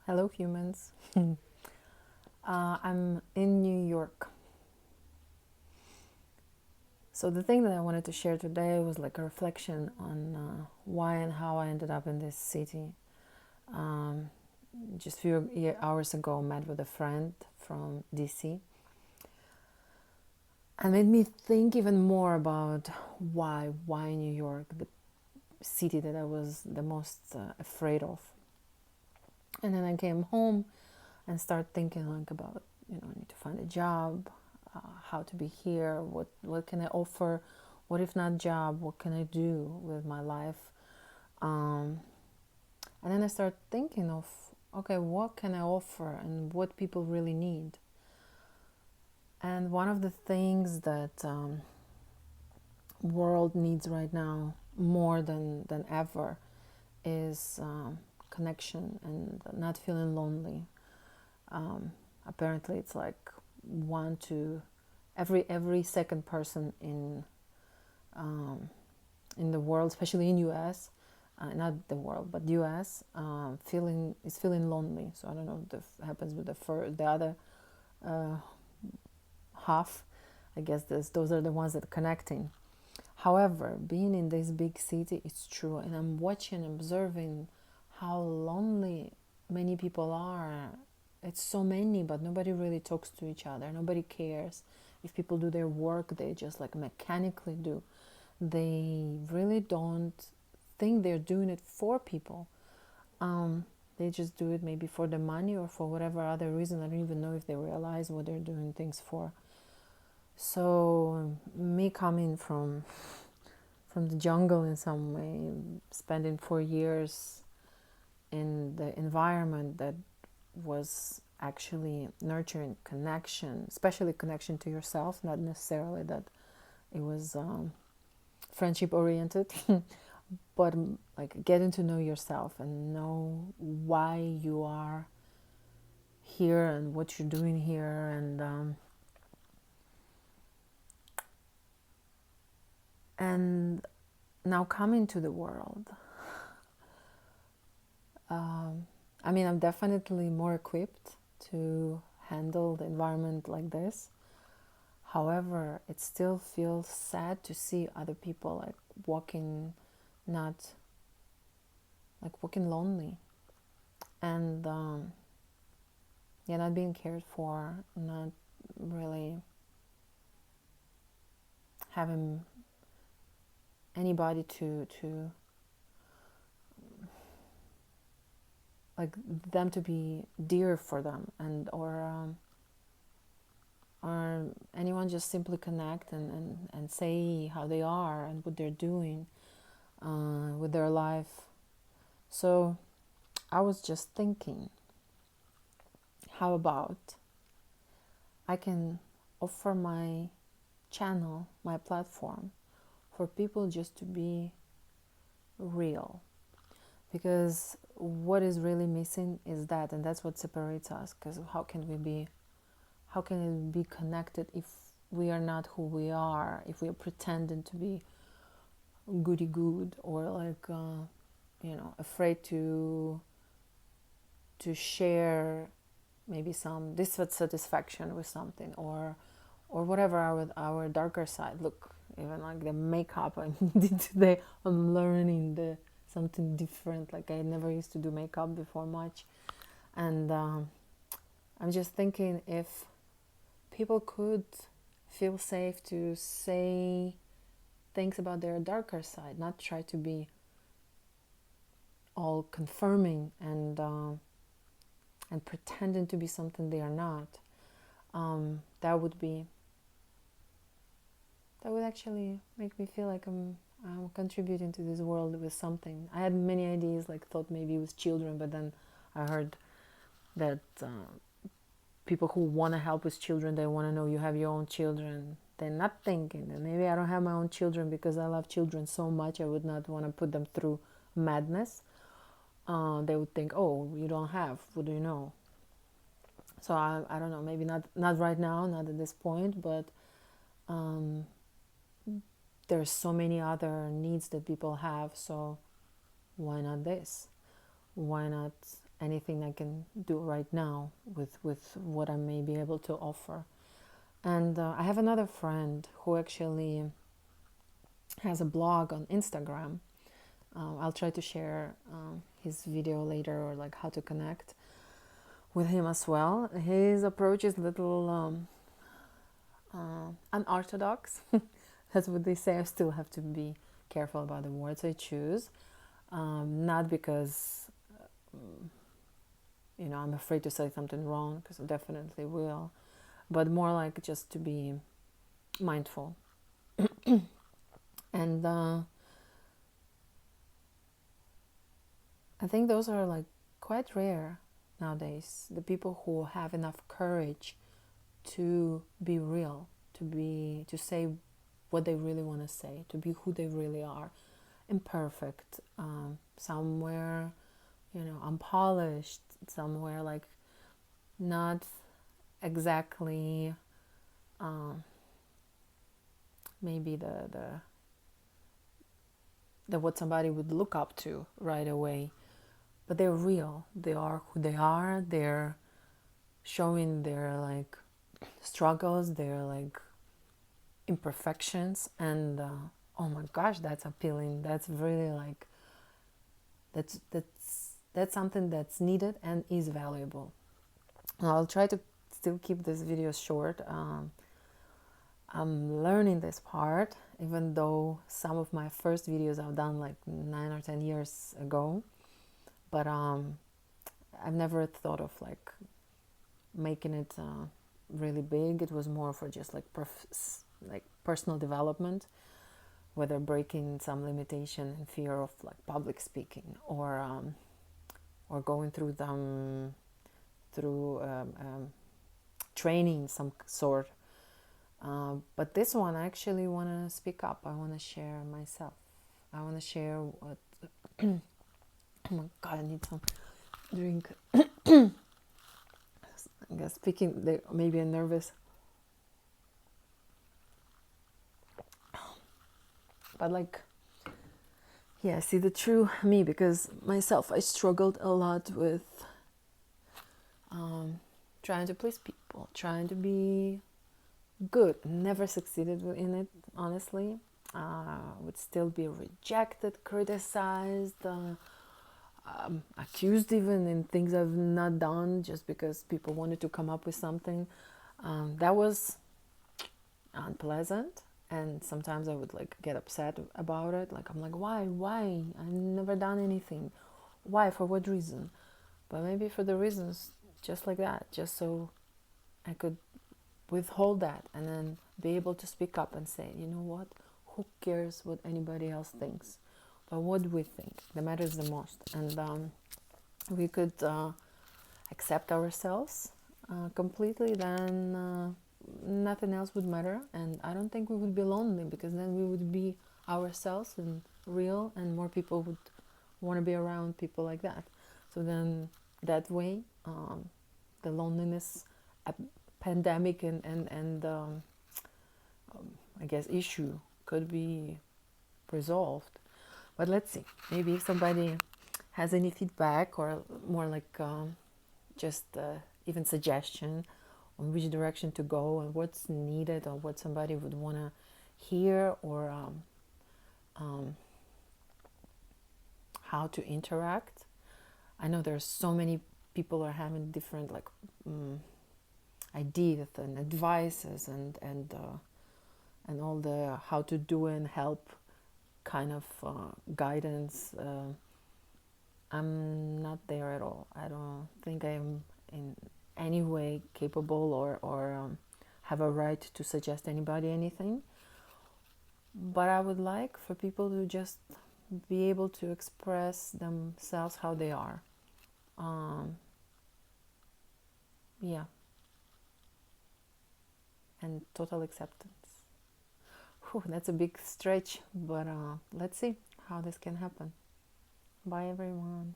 Hello, humans. I'm in New York. So, the thing that I wanted to share today was like a reflection on why and how I ended up in this city. Um, just a few hours ago, met with a friend from DC and made me think even more about why New York, the city that I was the most afraid of. And then I came home and started thinking like about, I need to find a job, how to be here, what can I offer, what if not job, what can I do with my life. um, and then I started thinking of, okay, what can I offer and what people really need. And one of the things that world needs right now more than ever is connection and not feeling lonely. Apparently it's like one to every second person in the world, especially in US, not the world but US, feeling lonely. So I don't know if that happens with the other uh, half. I guess those are the ones that are connecting. However, being in this big city, it's true, and I'm watching, observing how lonely many people are. It's so many, but nobody really talks to each other. Nobody cares. If people do their work, they just like mechanically do. They really don't think they're doing it for people. They just do it maybe for the money or for whatever other reason. I don't even know if they realize what they're doing things for. So me coming from the jungle in some way, spending 4 years in the environment that was actually nurturing connection, especially connection to yourself, not necessarily that it was friendship oriented, but like getting to know yourself and know why you are here and what you're doing here. And now coming to the world, I mean, I'm definitely more equipped to handle the environment like this. However, it still feels sad to see other people like walking, not like walking lonely, and yeah, not being cared for, not really having anybody to like them to be dear for them, and or anyone just simply connect and say how they are and what they're doing with their life. So I was just thinking, how about I can offer my channel, my platform, for people just to be real. Because what is really missing is that, and that's what separates us. Because how can it be connected if we are not who we are, if we are pretending to be goody good, or like afraid to share maybe some dissatisfaction with something, or whatever, our darker side. Look, even like the makeup I did today, I'm learning the something different. Like I never used to do makeup before much, and I'm just thinking if people could feel safe to say things about their darker side, not try to be all confirming and pretending to be something they are not. That would be that would actually make me feel like I'm contributing to this world with something. I had many ideas, like thought maybe it was children, but then I heard that people who want to help with children, they want to know you have your own children. They're not thinking that maybe I don't have my own children because I love children so much I would not want to put them through madness. They would think, oh, you don't have, what do you know? So I don't know, maybe not right now, not at this point, but um, there's so many other needs that people have. So why not this? Why not anything I can do right now with what I may be able to offer. And I have another friend who actually has a blog on Instagram. I'll try to share his video later, or like how to connect with him as well. His approach is a little unorthodox. That's what they say. I still have to be careful about the words I choose. Not because I'm afraid to say something wrong, because I definitely will, but more like just to be mindful. And I think those are like quite rare nowadays, the people who have enough courage to be real, to say what they really want to say, to be who they really are, imperfect, somewhere unpolished, somewhere like not exactly maybe the what somebody would look up to right away, but they're real. They are who they are. They're showing their like struggles, their like imperfections, and oh my gosh, that's appealing. That's really like that's something that's needed and is valuable. I'll try to still keep this video short. I'm learning this part, even though some of my first videos I've done like 9 or 10 years ago, but I've never thought of like making it really big. It was more for just like personal development, whether breaking some limitation and fear of like public speaking, or going through them through training some sort. But this one, I actually want to speak up. I want to share myself. I want to share what. Oh my god, I need some drink. I guess speaking, maybe I'm nervous. But like, yeah, see the true me, because myself, I struggled a lot with trying to please people, trying to be good. Never succeeded in it, honestly. Would still be rejected, criticized, accused even in things I've not done, just because people wanted to come up with something. That was unpleasant, and sometimes I would like get upset about it. Like, I'm like, why? I've never done anything. Why? For what reason? But maybe for the reasons just like that, just so I could withhold that and then be able to speak up and say, you know what, who cares what anybody else thinks, but what we think that matters the most. And we could accept ourselves completely, then nothing else would matter, and I don't think we would be lonely, because then we would be ourselves and real, and more people would want to be around people like that. So then that way the loneliness pandemic and I guess issue could be resolved. But let's see, maybe if somebody has any feedback, or more like just even suggestion on which direction to go and what's needed, or what somebody would want to hear, or how to interact. I know there's so many people are having different like ideas and advices and all the how to do and help kind of guidance. I'm not there at all. I don't think I'm in any way capable or have a right to suggest anybody anything. But I would like for people to just be able to express themselves how they are. Yeah. And total acceptance. Whew, that's a big stretch, but let's see how this can happen. Bye, everyone.